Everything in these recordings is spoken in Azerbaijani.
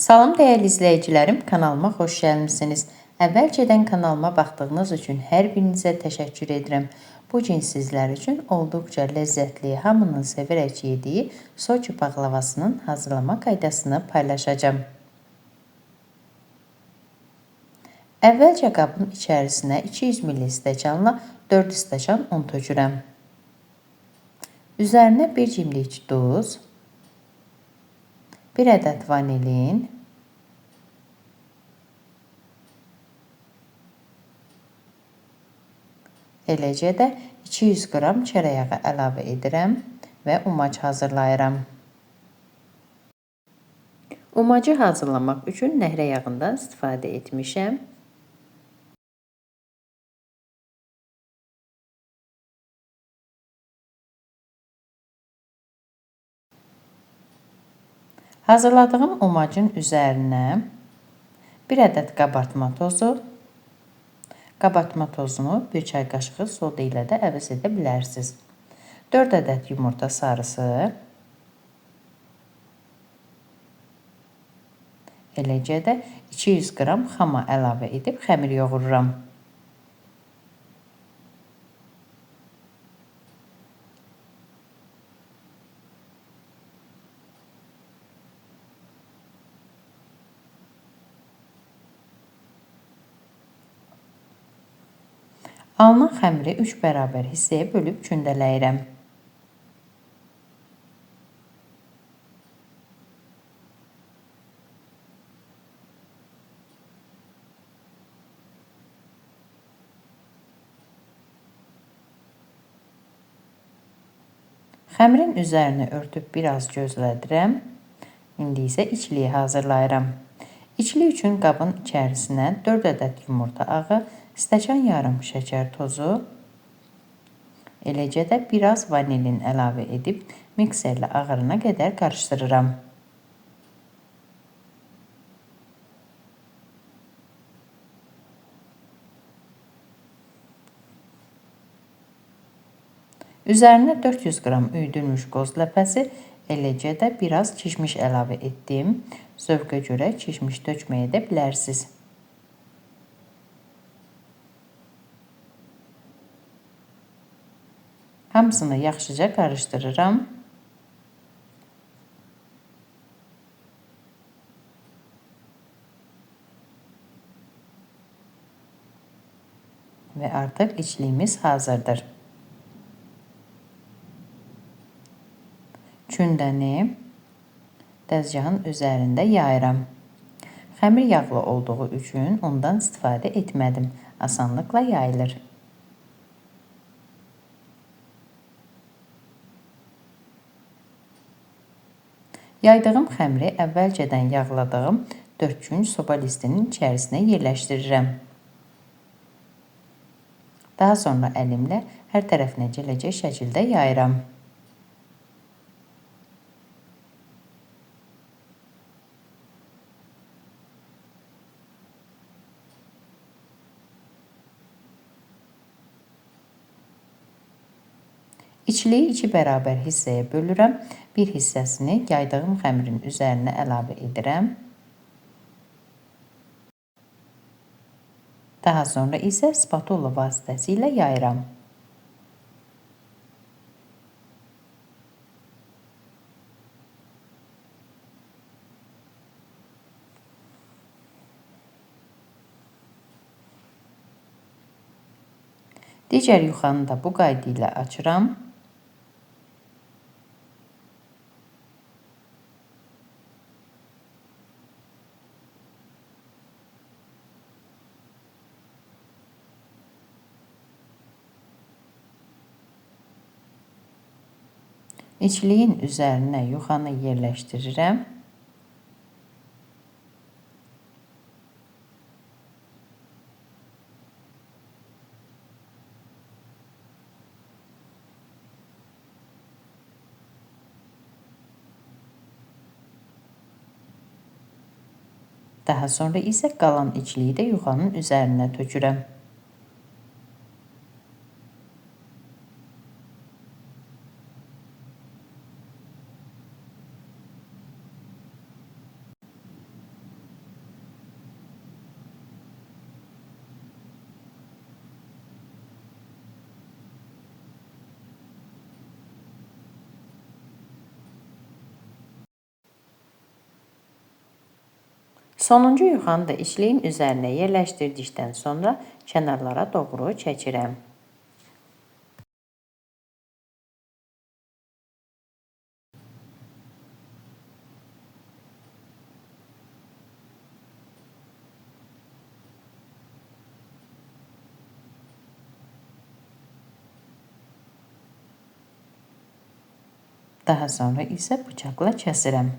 Salam dəyərli izləyicilərim, kanalıma xoş gəlmisiniz. Əvvəlcədən kanalıma baxdığınız üçün hər birinizə təşəkkür edirəm. Bu gün sizlər üçün olduqca ləzzətli, hamının sevərək yediyi Soçi paqlavasının hazırlama qaydasını paylaşacağım. Əvvəlcə qabın içərisinə 200 ml stəkanla 4 stəkan un tökürəm. Üzərinə 1 cimdik duz, 1 ədəd vanilin, eləcə də 200 qram çörək yağı əlavə edirəm və umac hazırlayıram. Umacı hazırlamaq üçün nəhrə yağından istifadə etmişəm. Hazırladığım umacın üzərinə 1 ədəd qabartma tozu, qabartma tozunu 1 çay qaşığı soda ilə də əvəz edə bilərsiniz. 4 ədəd yumurta sarısı, eləcə də 200 qram xama əlavə edib xəmir yoğururam. Alınan xəmiri 3 bərabər hissəyə bölüb kündələyirəm. Xəmirin üzərini örtüb biraz gözlədirəm. İndi isə içliyi hazırlayıram. İçli üçün qabın içərisinə 4 ədəd yumurta ağı, stəkan yarım şəkər tozu, eləcə də biraz vanilin əlavə edib mikserlə ağarına qədər qarışdırıram. Üzərinə 400 qram üyüdülmüş qoz ləpəsi, eləcə də biraz kişmiş əlavə etdim. Zövqə görə kişmiş tökməyə də bilərsiniz. Hamısını yaxşıca qarışdırıram. Və artıq içliyimiz hazırdır. Kündəni dəzgahın üzərində yayıram. Xəmir yağlı olduğu üçün ondan istifadə etmədim. Asanlıqla yayılır. Yaydığım xəmiri əvvəlcədən yağladığım 4 gün soba listinin içərisinə yerləşdirirəm. Daha sonra əlimlə hər tərəfinə gələcək şəkildə yayıram. İçliyi 2 bərabər hissəyə bölürəm. Bir hissəsini yaydığım xəmirin üzərinə əlavə edirəm. Daha sonra isə spatula vasitəsilə yayıram. Digər yuxanı da bu qayda ilə açıram. İçliyin üzərinə yuxanı yerləşdirirəm. Daha sonra isə qalan içliyi də yuxanın üzərinə tökürəm. Sonuncu yuxanı da işləyin üzərinə yerləşdirdikdən sonra kənarlara doğru çəkirəm. Daha sonra isə bıçaqla kəsirəm.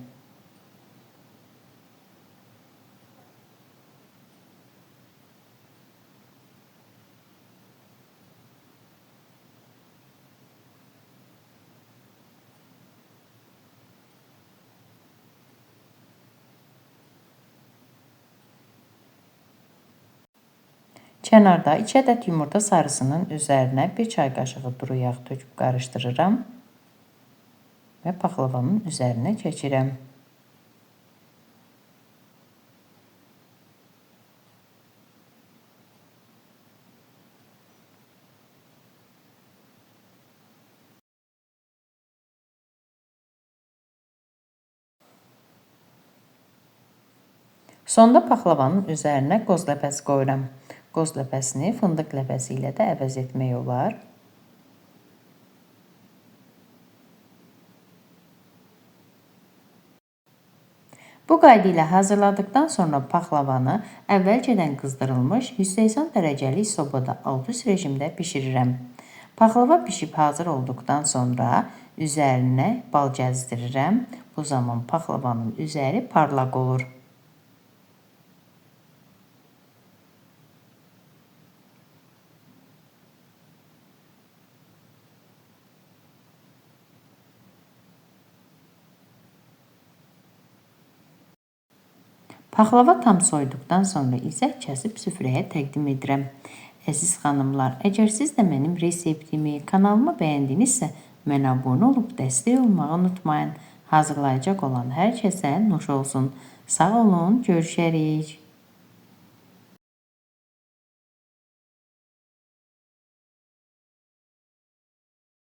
Kənarda 2 ədəd yumurta sarısının üzərinə 1 çay qaşığı duru yağ töküb qarışdırıram və paxlavanın üzərinə çəkirəm. Sonda paxlavanın üzərinə qoz ləpəsi qoyuram. Qoz ləpəsini fındıq ləpəsi ilə də əvəz etmək olar. Bu qayda ilə hazırladıkdan sonra paxlavanı əvvəlcədən qızdırılmış 180 dərəcəlik sobada alt-üst rejimdə bişirirəm. Paxlava bişib hazır olduqdan sonra üzərinə bal gəzdirirəm. Bu zaman paxlavanın üzəri parlaq olur. Paxlava tam soyduqdan sonra isə kəsib süfrəyə təqdim edirəm. Əziz xanımlar, əgər siz də mənim reseptimi, kanalımı bəyəndinizsə, mənə abunə olub dəstək olmağı unutmayın. Hazırlayacaq olan hər kəsə nuş olsun. Sağ olun, görüşərik.